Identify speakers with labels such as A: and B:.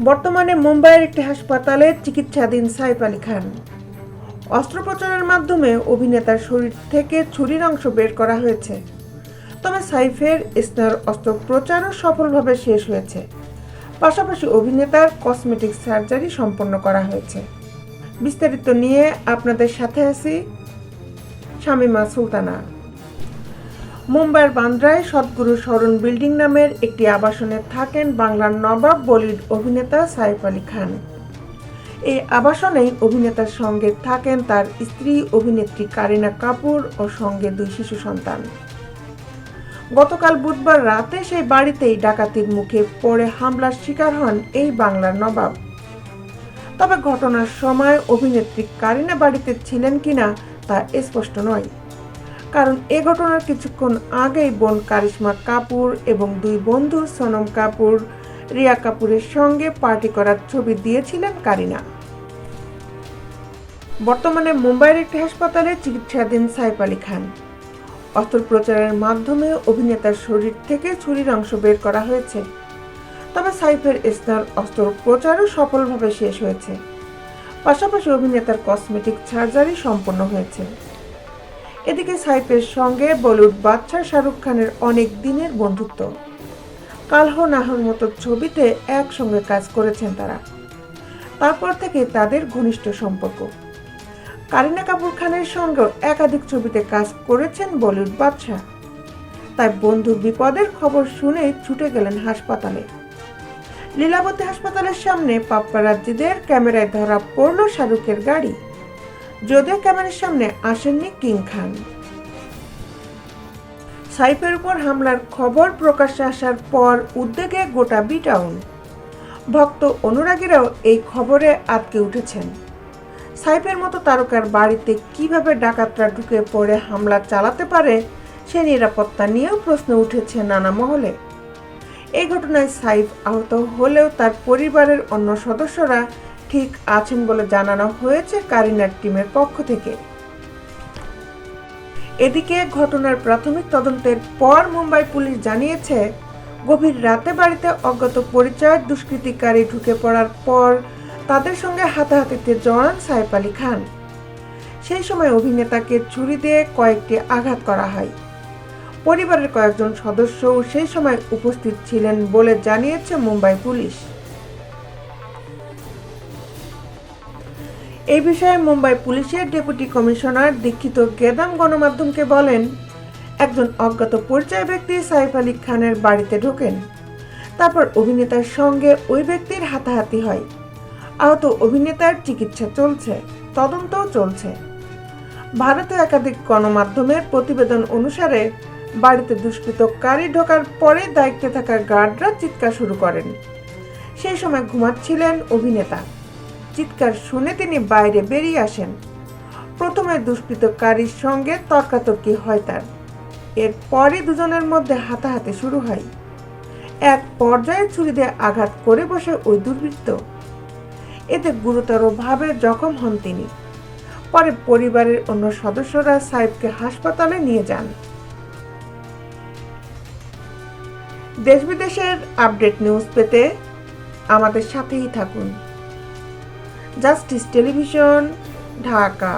A: বর্তমানে মুম্বাইয়ের একটি হাসপাতালে চিকিৎসাধীন সাইফ আলী খান। অস্ত্রোপচারের মাধ্যমে অভিনেতার শরীর থেকে ছুরির অংশ বের করা হয়েছে। তবে সাইফের স্নায়ুর অস্ত্রোপচারও সফলভাবে শেষ হয়েছে। পাশাপাশি অভিনেতার কসমেটিক সার্জারি সম্পন্ন করা হয়েছে। বিস্তারিত নিয়ে আপনাদের সাথে আছি শামিমা সুলতানা। মুম্বাইয়ের বান্দ্রায় সদ্গুরু স্মরণ বিল্ডিং নামের একটি আবাসনে থাকেন বাংলার নবাব বলিউড অভিনেতা সাইফ আলী খান। এই আবাসনেই অভিনেতার সঙ্গে থাকেন তার স্ত্রী অভিনেত্রী কারিনা কাপুর ও সঙ্গে 2 শিশু সন্তান। গতকাল বুধবার রাতে সেই বাড়িতেই ডাকাতির মুখে পড়ে হামলার শিকার হন এই বাংলার নবাব। তবে ঘটনার সময় অভিনেত্রী কারিনা বাড়িতে ছিলেন কিনা তা স্পষ্ট নয়, কারণ এ ঘটনার কিছুক্ষণ আগেই বোন কারিশমা কাপুর এবং 2 বন্ধু সোনম কাপুর, রিয়া কাপুরের সঙ্গে পার্টি করার ছবি দিয়েছিলেন কারিনা। বর্তমানে মুম্বাইয়ের একটি হাসপাতালে চিকিৎসাধীন সাইফ আলী খান। অস্ত্রোপচারের মাধ্যমে অভিনেতার শরীর থেকে ছুরির অংশ বের করা হয়েছে। তবে সাইফের স্নায়ুর অস্ত্রোপচারও সফলভাবে শেষ হয়েছে। পাশাপাশি অভিনেতার কসমেটিক সার্জারি সম্পন্ন হয়েছে। এদিকে সাইফের সঙ্গে বলিউড বাদশা শাহরুখ খানের অনেক দিনের বন্ধুত্ব। কাল হো না হোর মতো ছবিতে একসঙ্গে কাজ করেছেন তারা। তারপর থেকে তাদের ঘনিষ্ঠ সম্পর্ক। কারিনা কাপুর খানের সঙ্গেও একাধিক ছবিতে কাজ করেছেন বলিউড বাদশা। তাই বন্ধুর বিপদের খবর শুনে ছুটে গেলেন হাসপাতালে। লীলাবতী হাসপাতালের সামনে পাপ্পারাজ্জিদের ক্যামেরায় ধরা পড়ল শাহরুখের গাড়ি, যদিও ক্যামেরার সামনে আসেননি কিং খান। সাইফের উপর হামলার খবর প্রকাশ্যে আসার পর উদ্বেগে গোটা বি টাউন। ভক্ত অনুরাগীরাও এই খবরে আটকে উঠেছেন। সাইফের মতো তারকার বাড়িতে কিভাবে ডাকাতরা ঢুকে পড়ে হামলা চালাতে পারে সে নিরাপত্তা নিয়েও প্রশ্ন উঠেছে নানা মহলে। এই ঘটনায় সাইফ আহত হলেও তার পরিবারের অন্য সদস্যরা ঠিক আছেন বলে জানানো হয়েছে কারিনার টিমের পক্ষ থেকে। এদিকে ঘটনার প্রাথমিক তদন্তের পর মুম্বাই পুলিশ জানিয়েছে, গভীর রাতে বাড়িতে অজ্ঞাত পরিচয় দুষ্কৃতিকারী ঢুকে পড়ার পর তাদের সঙ্গে হাতাহাতিতে জড়ান সাইফ আলী খান। সেই সময় অভিনেতাকে ছুরি দিয়ে কয়েকটি আঘাত করা হয়। পরিবারের কয়েকজন সদস্যও সেই সময় উপস্থিত ছিলেন বলে জানিয়েছে মুম্বাই পুলিশ। এই বিষয়ে মুম্বাই পুলিশের ডেপুটি কমিশনার দীক্ষিত গেদাম গণমাধ্যমকে বলেন, একজন অজ্ঞাত পরিচয় ব্যক্তি সাইফ আলী খানের বাড়িতে ঢোকেন। তারপর অভিনেতার সঙ্গে ওই ব্যক্তির হাতাহাতি হয়। আহত অভিনেতার চিকিৎসা চলছে, তদন্তও চলছে। ভারতের একাধিক গণমাধ্যমের প্রতিবেদন অনুসারে বাড়িতে দুষ্কৃতকারী ঢোকার পরে দায়িত্বে থাকা গার্ডরা চিৎকার শুরু করেন। সেই সময় ঘুমাচ্ছিলেন অভিনেতা। চিৎকার শুনে তিনি বাইরে বেরিয়ে আসেন। প্রথমে দুষ্কৃতকারীর সঙ্গে তর্কাতর্কি হয় তার। এরপরই দুজনের মধ্যে হাতাহাতি শুরু হয়। এক পর্যায়ে ছুরি দিয়ে আঘাত করে বসে ওই দুর্বৃত্ত। এতে গুরুতরভাবে জখম হন তিনি। পরে পরিবারের অন্য সদস্যরা সাইফকে হাসপাতালে নিয়ে যান। দেশ বিদেশের আপডেট নিউজ পেতে আমাদের সাথেই থাকুন। Justice television, Dhaka.